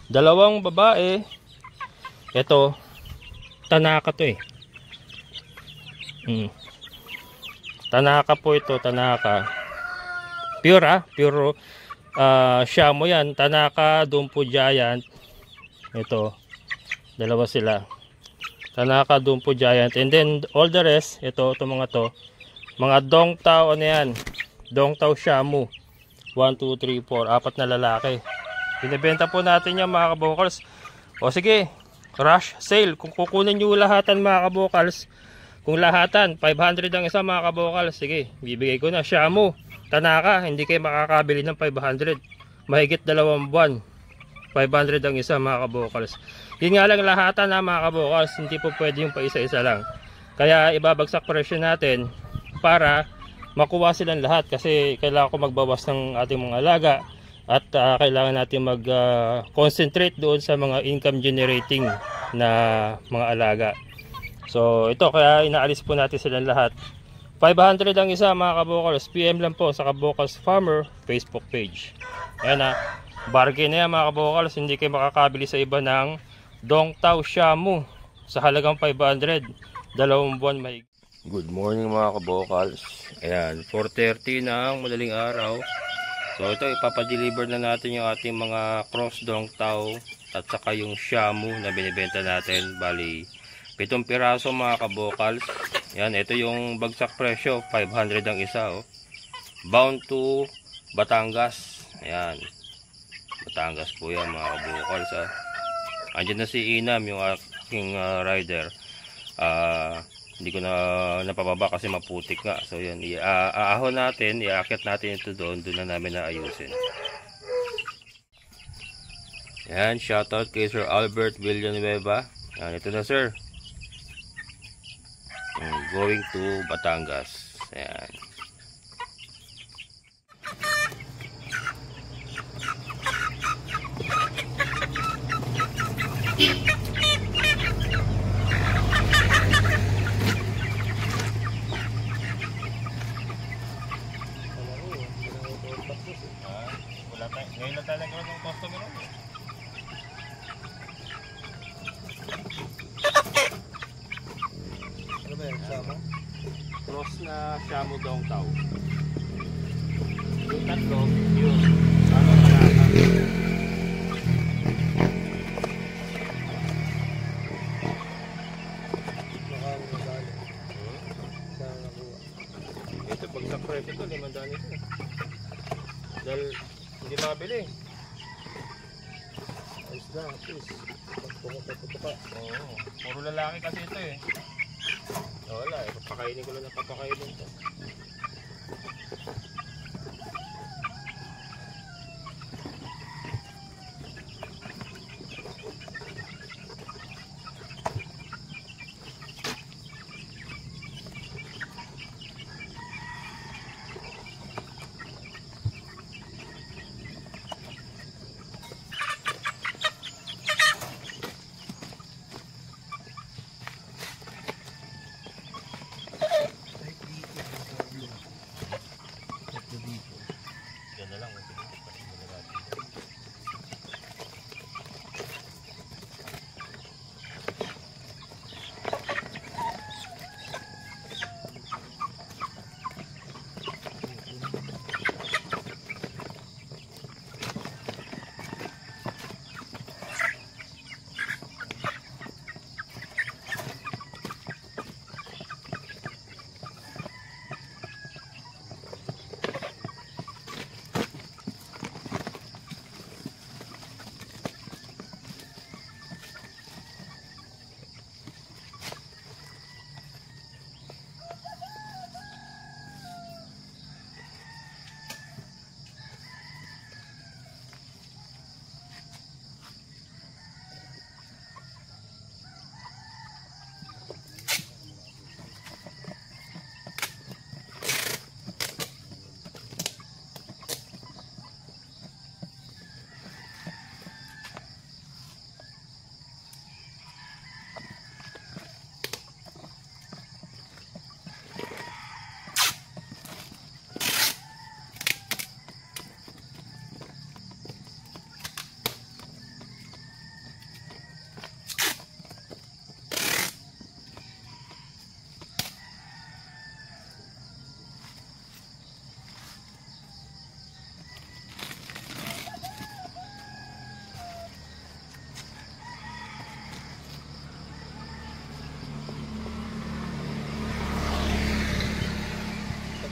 Dalawang babae. Ito, Tanaka to eh. Tanaka po ito, Tanaka. Pure pure Shamo yan. Tanaka, Dumpo Giant. Ito, dalawa sila. Tanaka, Dumpo Giant. And then all the rest, ito mga to. Mga Dongtao, ano yan? Dongtao Shamo. 1, 2, 3, 4. Apat na lalaki. Binibenta po natin yan mga kabokals. O sige, rush sale. Kung kukunin nyo lahatan mga kabokals, kung lahatan 500 ang isa mga kabokals, sige, bibigay ko na. Shamo, Tanaka, hindi kayo makakabili ng 500. Mahigit 2 buwan. 500 ang isa mga kabokals. Yun nga lang lahatan na mga kabokals, hindi po pwede yung pa isa-isa lang. Kaya ibabagsak presyo natin para makuha silang lahat, kasi kailangan ko magbawas ng ating mga alaga. At kailangan natin mag-concentrate doon sa mga income generating na mga alaga. So ito, kaya inaalis po natin silang lahat. 500 ang isa mga kabokals. PM lang po sa Kabokals Farmer Facebook page. Ayan na, bargain na yan mga kabokals. Hindi kayo makakabili sa iba ng Dongtao Shamo sa halagang 500. 2 buwan may. Good morning mga kabokals. Ayan, 4:30 ng madaling araw. So ito, ipapadeliver na natin yung ating mga cross Dongtao at saka yung Shamo na binibenta natin. Bali 7 piraso mga kabokals. Yan, ito yung bagsak presyo, 500 ang isa oh. Bound to Batangas. Ayan, Batangas po yan mga kabokals ah. Andyan na si Inam, yung aking rider. Hindi ko na napababa kasi maputik nga. So yan, aahon natin, iaakit natin ito doon na namin naayusin. Yan, shoutout kay Sir Albert Villanueva. Yan, ito na sir. Going to Batangas. Yan. Ngayon na talaga ng customer mo. Ano ba yan? Shamo? Cross na Shamo Dongtao. Yung tatlo, yun. Ano kalaka? Nakawang nabali. Saan nakuha? Ito, pag sa prep ito, 500 ito. Dahil hindi mabili. Ayos na, please. Pagpuka. Oo. Puro lalaki kasi ito eh. Wala eh. Papakainin ko lang na papakainin ito.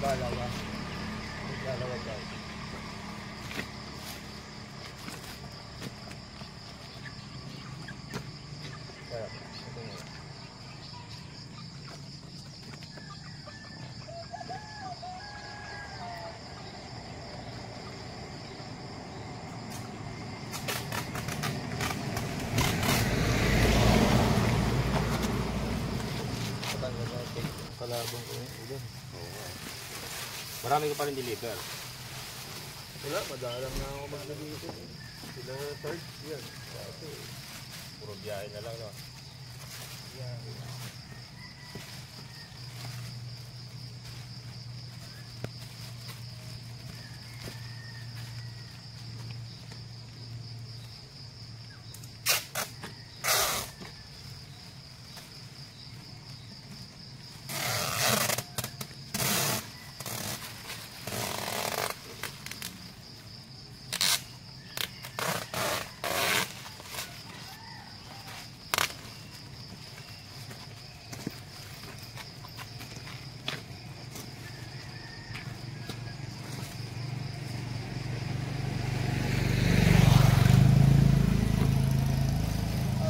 Dalawa. Dalawa daw. Kalabang ko yung ulan. Oo. Marami ka pa rin deliver. Wala, madalang na ako mag-deliver. Sila third yan. Kasi Puro biyahe na lang, no? yan.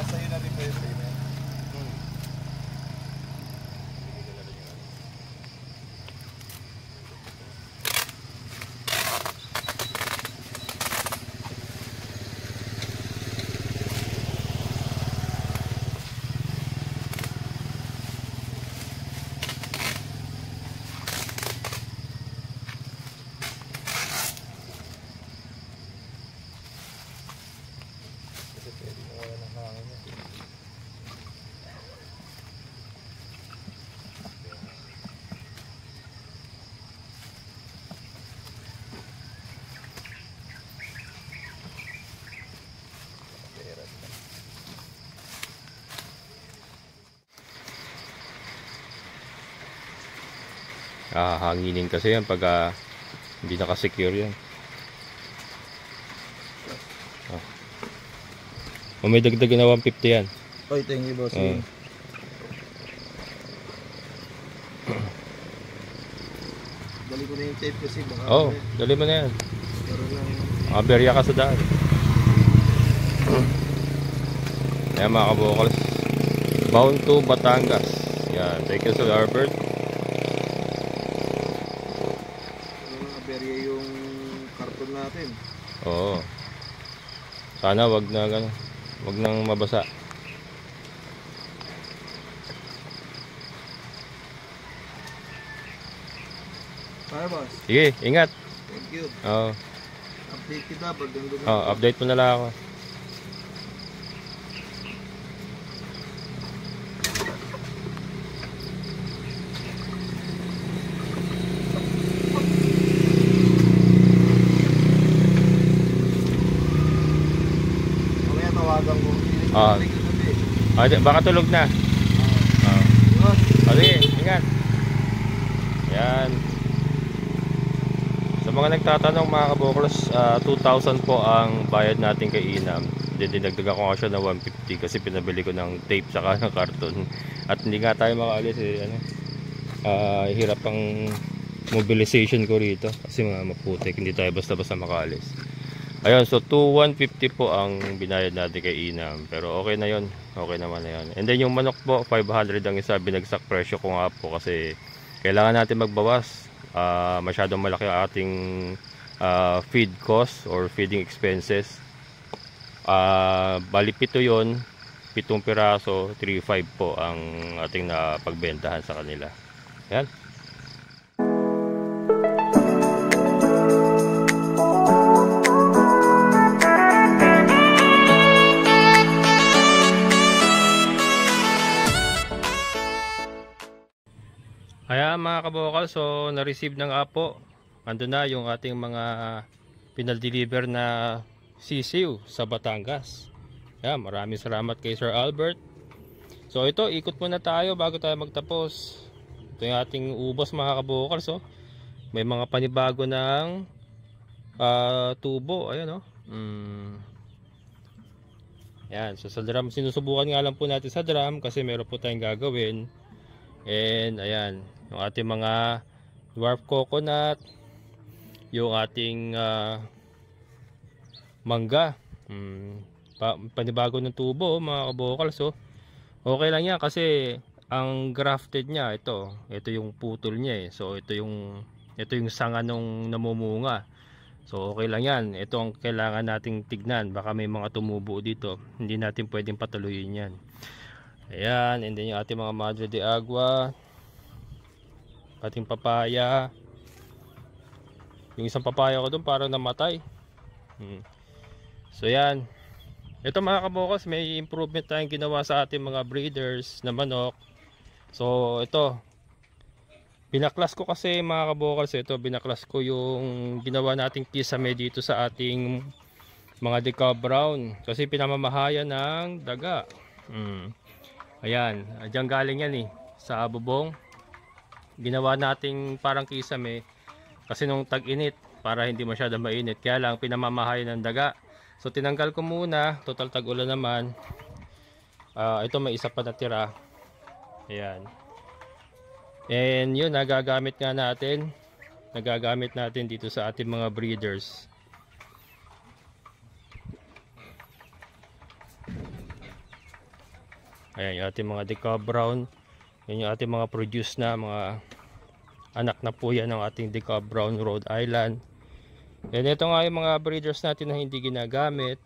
Sa'yo na rin ba yung sa'yo na? Kasi pwede na wala ng hangin niya. Pera na. Hanginin kasi yan pag hindi nakasecure yan. O may dagdag na 150 yan. Oy, thank you, boss. Oo. Dali ko na yung tape kasi baka Oo, dali mo na yan. pero lang Aberya ka sa daan. Ayan mga kabukals. Bound to Batangas. Yan, thank you Sir Albert. aberya yung karton natin. Oo. Sana wag na gano'n. Wag nang mabasa. Kaya, boss. Sige, ingat. Thank you. Oo. Update kita pag nandun na. Oh, update mo na lang ako. Mamaya tawagan ko. Ah. Baka tulog na. Sige, ingat. Yan. Sa mga nagtatanong mga kabuklos, 2,000 po ang bayad natin kay Inam. Dinagdagan ko nga siya na 150 kasi pinabili ko ng tape saka ng karton. At hindi nga tayo makaalis hirap ang mobilization ko rito kasi mga maputik, hindi tayo basta-basta makaalis. Ayun, so 2,150 po ang binayad natin kay Inam. Pero okay na yon, okay naman na yan. And then yung manok po, 500 ang isa, binagsak presyo ko nga po kasi kailangan natin magbawas. Masyadong malaki ang ating feed cost or feeding expenses. Bali 7 yon, 7 piraso, 3,500 po ang ating napagbentahan sa kanila. Yan. Kaya mga kabokal, so na-receive ng apo. Ando na yung ating mga pinal-deliver na sisiw sa Batangas. Yan, maraming salamat kay Sir Albert. So ito, ikot muna tayo bago tayo magtapos. Ito yung ating ubos mga kabokal. So may mga panibago ng tubo. Ayan o. Yan, so sa drum, sinusubukan nga lang po natin sa drum kasi meron po tayong gagawin. And ayan, yung ating mga dwarf coconut, yung ating mangga. Panibago ng tubo mga kabokals. So okay lang yan kasi ang grafted niya ito yung putol niya so ito yung sanga nung namumunga. So okay lang yan. Ito ang kailangan nating tignan, baka may mga tumubo dito, hindi natin pwedeng patuloyin yan. Ayan, and then yung ating mga madre de agua, ating papaya. Yung isang papaya ko doon parang namatay. So yan. Ito mga kabokals, may improvement tayong ginawa sa ating mga breeders na manok. So ito, binaklas ko kasi mga kabokals, binaklas ko yung ginawa nating kisame dito sa ating mga decal brown kasi pinamamahayan ng daga. Ayan, diyan galing yan sa bubong. Ginawa nating parang kisame kasi nung tag-init para hindi masyadong mainit, kaya lang pinamamahayan ng daga. So tinanggal ko muna, total tag-ulan naman. Ito may isa pa natira. Ayan. And yun, nagagamit natin dito sa ating mga breeders. Ayan yung ating mga decal brown. Yan yung ating mga produce na mga anak na po yan ng ating decal brown Rhode Island. And ito nga yung mga breeders natin na hindi ginagamit.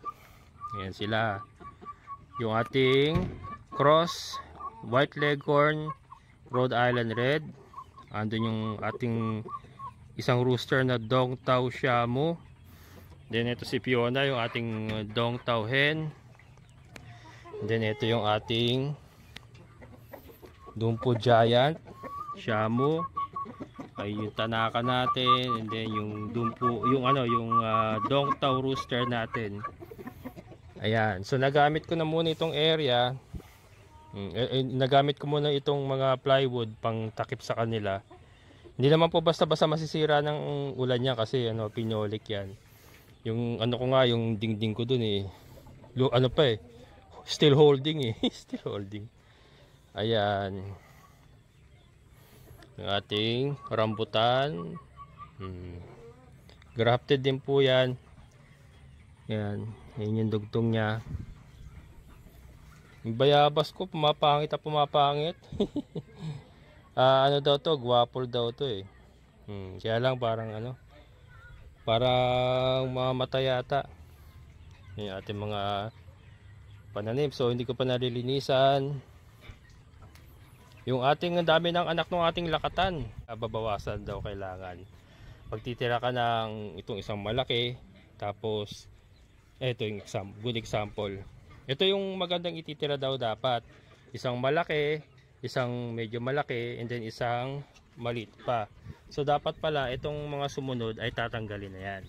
Ayan sila. Yung ating cross white leghorn Rhode Island red. Andun yung ating isang rooster na Dong Tao Shamu. Then ito si Fiona, yung ating Dong Tao hen. Then ito yung ating Dumpo Giant Shamu. Ay yung Tanaka natin, and then yung Dumpo, yung Dong Tao rooster natin. Ayan, so nagamit ko na muna itong area. Nagamit ko muna itong mga plywood pang takip sa kanila. Hindi naman po basta-basta masisira ng ulan niya kasi pinolik yan. Yung ko nga, yung dingding ko dun still holding still holding. Ayan. Yung ating rambutan. Grafted din po yan. Yan. Yan yung dugtong niya. Yung bayabas ko pumapangit. Ano daw to? Guwapol daw to Kaya lang parang parang mamatay yata. Yung ating mga pananim. So hindi ko pa nalilinisan. Yung ating dami ng anak ng ating lakatan, babawasan daw kailangan. Pagtitira ka ng itong isang malaki, tapos ito yung good example. Ito yung magandang ititira daw dapat. Isang malaki, isang medyo malaki, and then isang maliit pa. So dapat pala itong mga sumunod ay tatanggalin na yan.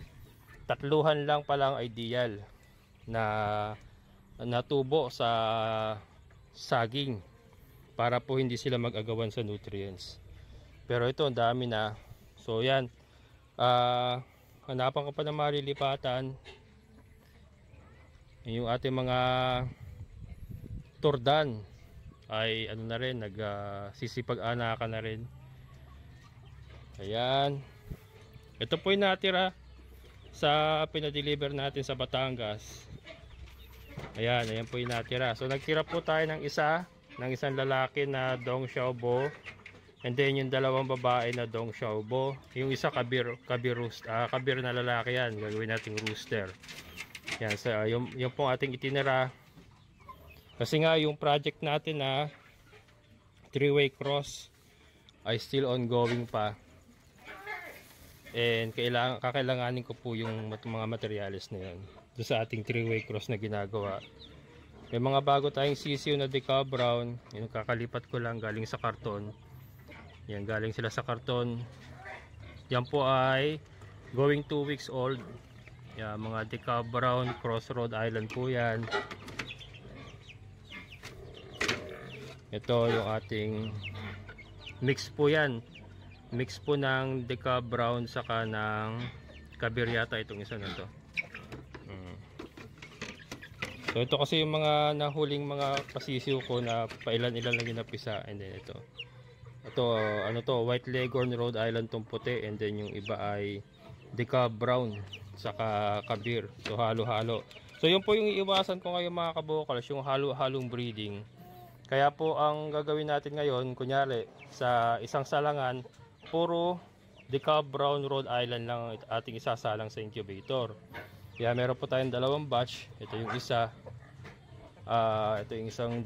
Tatluhan lang pala ang ideal na natubo sa saging para po hindi sila mag-agawan sa nutrients. Pero ito ang dami na. So yan, hanapan ko pa ng marilipatan. Yung ating mga turdan ay na rin, nagsisipag-anakan na rin. Ayan, ito po yung natira sa pinadeliver natin sa Batangas. Ayan po yung natira. So nagtira po tayo ng isang lalaki na Dong Xiaobo, and then yung dalawang babae na Dong Xiaobo. Yung isa kabir na lalaki yan, gagawin nating rooster. Yan, so yung pong ating itinira. Kasi nga yung project natin na 3-way cross ay still ongoing pa. And kakailanganin ko po yung mga materials na yun doon sa ating 3-way cross na ginagawa. May mga bago tayong sisiw na decal brown. Yung kakalipat ko lang, galing sa karton. Yan, galing sila sa karton. Yan po ay going 2 weeks old. Yan, mga decal brown cross Rhode Island po yan. Ito yung ating mix po yan. Mix po ng decal brown saka ng kabir yata itong isa na to. So ito kasi yung mga nahuling mga pasisiw ko na pailan-ilan lang yung napisa, and then ito. Ito, ano to, White Leghorn Rhode Island tong puti, and then yung iba ay Decal Brown saka Kabir. So halo-halo. So yun po yung iiwasan ko ngayon mga kabokals, yung halo-halong breeding. Kaya po ang gagawin natin ngayon, kunyari sa isang salangan, puro Decal Brown Rhode Island lang ang ating isasalang sa incubator. Kaya meron po tayong dalawang batch. Ito yung isa. Ito yung isang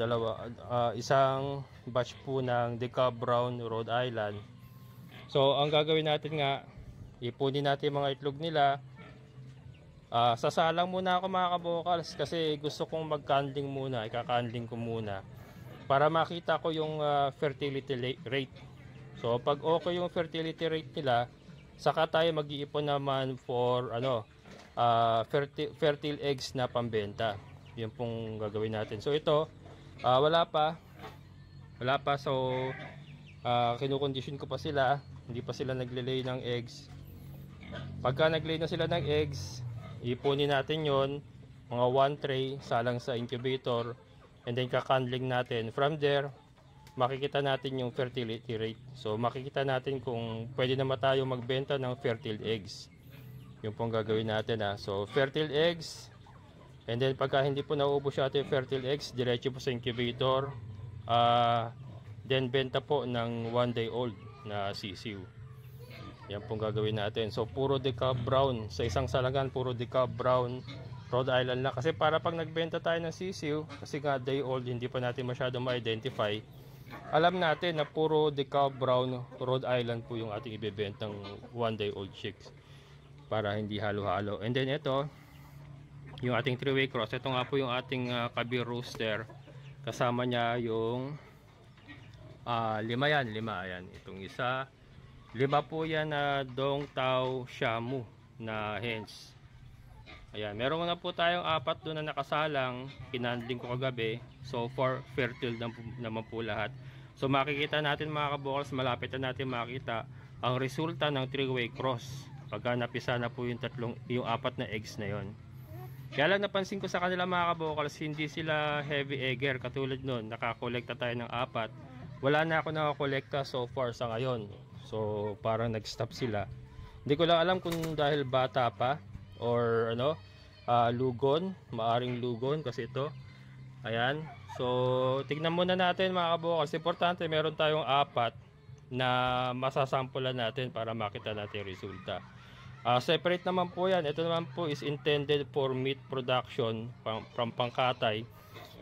batch po ng Decal Brown Rhode Island. So ang gagawin natin nga, ipunin natin mga itlog nila. Sasalang muna ako mga kabokals kasi gusto kong mag-candling muna, ikakandling ko muna para makita ko yung fertility rate. So pag okay yung fertility rate nila, saka tayo mag-iipon naman for fertile eggs na pambenta. Yun pong gagawin natin. So ito, wala pa. So kinukondisyon ko pa sila, hindi pa sila nagle-lay ng eggs. Pagka naglay na sila ng eggs, ipunin natin yon, mga 1 tray, salang sa incubator, and then kakandling natin. From there, makikita natin yung fertility rate. So makikita natin kung pwede naman tayo magbenta ng fertile eggs. Yung pong gagawin natin So fertile eggs, and then pagka hindi po nauubos yung fertile eggs, diretso po sa incubator. Then benta po ng 1 day old na sisiw. Yan pong gagawin natin. So puro Decal Brown sa isang salangan, puro Decal Brown Rhode Island na. Kasi para pag nagbenta tayo ng sisiw, kasi nga day old, hindi pa natin masyado ma-identify, alam natin na puro Decal Brown Rhode Island po yung ating ibebentang 1 day old chicks, para hindi halo-halo. And then ito, yung ating 3-way cross. Ito nga po yung ating Kabir rooster. Kasama niya yung 5 ayan, itong isa. 5 po yan na Dong Tao Shamu na hens. Ayan, meron na po tayong 4 doon na nakasalang, kinandling ko kagabi. So far fertile naman po lahat. So makikita natin mga kabokals, malapit na natin makita ang resulta ng 3-way cross pagka napisa na po yung 4 na eggs na yon. Kaya lang napansin ko sa kanila mga kabokals, hindi sila heavy egger katulad nun. Nakakolekta tayo ng 4. Wala na ako nakakolekta so far sa ngayon. So parang nag-stop sila. Hindi ko lang alam kung dahil bata pa or lugon, maaring lugon kasi ito. Ayan. So tignan muna natin mga kabokals. Importante meron tayong 4 na masasampulan natin para makita natin yung resulta. Separate naman po yan. Ito naman po is intended for meat production from pangkatay.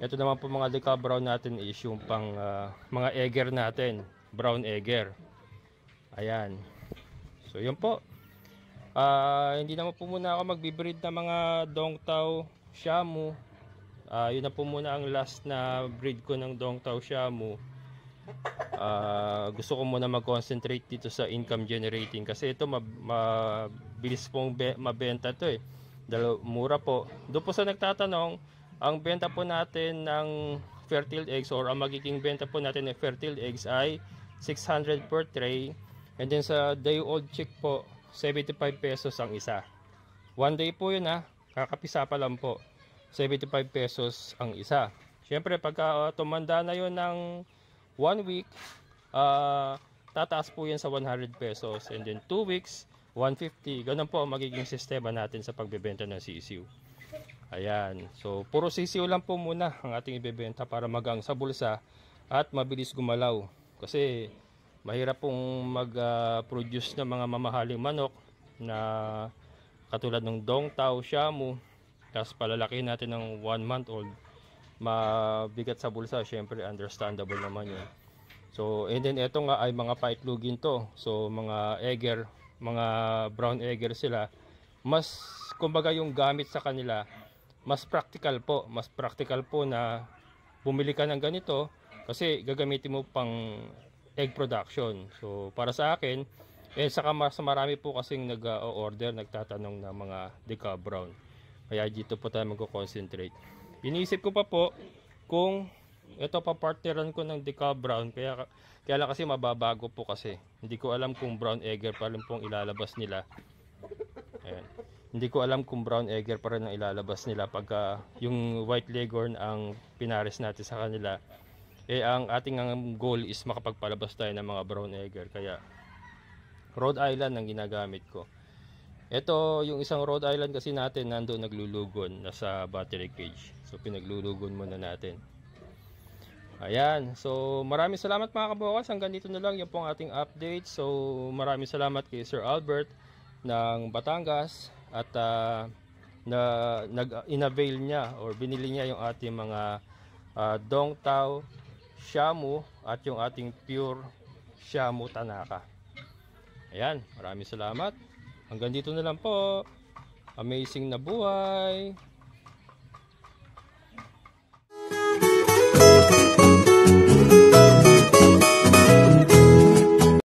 Ito naman po mga Decal Brown natin is yung pang mga egger natin, brown egger. Ayan. So yun po. Hindi naman po muna ako magbe-breed ng mga Dong Tao Shamu. Yun na po muna ang last na breed ko ng Dong Tao Shamu. Gusto ko muna mag-concentrate dito sa income generating kasi ito mabilis pong mabenta to mura po. Doon po sa nagtatanong, ang benta po natin ng fertile eggs or ang magiging benta po natin ng fertile eggs ay 600 per tray, and then sa day old chick po 75 pesos ang isa. 1 day po yun kakapisa pa lang po, 75 pesos ang isa. Syempre pagka tumanda na yun ng 1 week, tataas po yan sa 100 pesos, and then 2 weeks 150. Ganun po ang magiging sistema natin sa pagbebenta ng sisiw. Ayan, so puro sisiw lang po muna ang ating ibebenta para magang sa bulsa at mabilis gumalaw, kasi mahirap pong mag-produce ng mga mamahaling manok na katulad ng Dong Tao Shamu, tapos palalaki natin ng 1 month old, mabigat sa bulsa. Syempre understandable naman yun. So and then eto nga ay mga paitlugin to, so mga egger, mga brown egger sila. Mas kumbaga yung gamit sa kanila mas practical po na bumili ka ng ganito kasi gagamitin mo pang egg production. So para sa akin, saka mas marami po kasing nag-order, nagtatanong ng mga Decal Brown. Kaya dito po tayo mag-concentrate. Iniisip ko pa po kung ito pa partneran ko ng Decal Brown, kaya lang kasi mababago po kasi. Hindi ko alam kung brown egger pa rin pong ilalabas nila. Ayan. Hindi ko alam kung brown egger pa rin ang ilalabas nila pagka yung White Leghorn ang pinares natin sa kanila. ang ating goal is makapagpalabas tayo ng mga brown egger. Kaya Rhode Island ang ginagamit ko. Ito, yung isang Rhode Island kasi natin nandoon naglulugon, nasa battery cage. So pinaglulugon muna natin. Ayan, so maraming salamat mga kabukas. Hanggang dito na lang yung pong ating update. So maraming salamat kay Sir Albert ng Batangas at nag-inavail niya or binili niya yung ating mga Dong Tao Shamu at yung ating pure Shamu Tanaka. Ayan, maraming salamat. Hanggang dito na lang po. Amazing na buhay.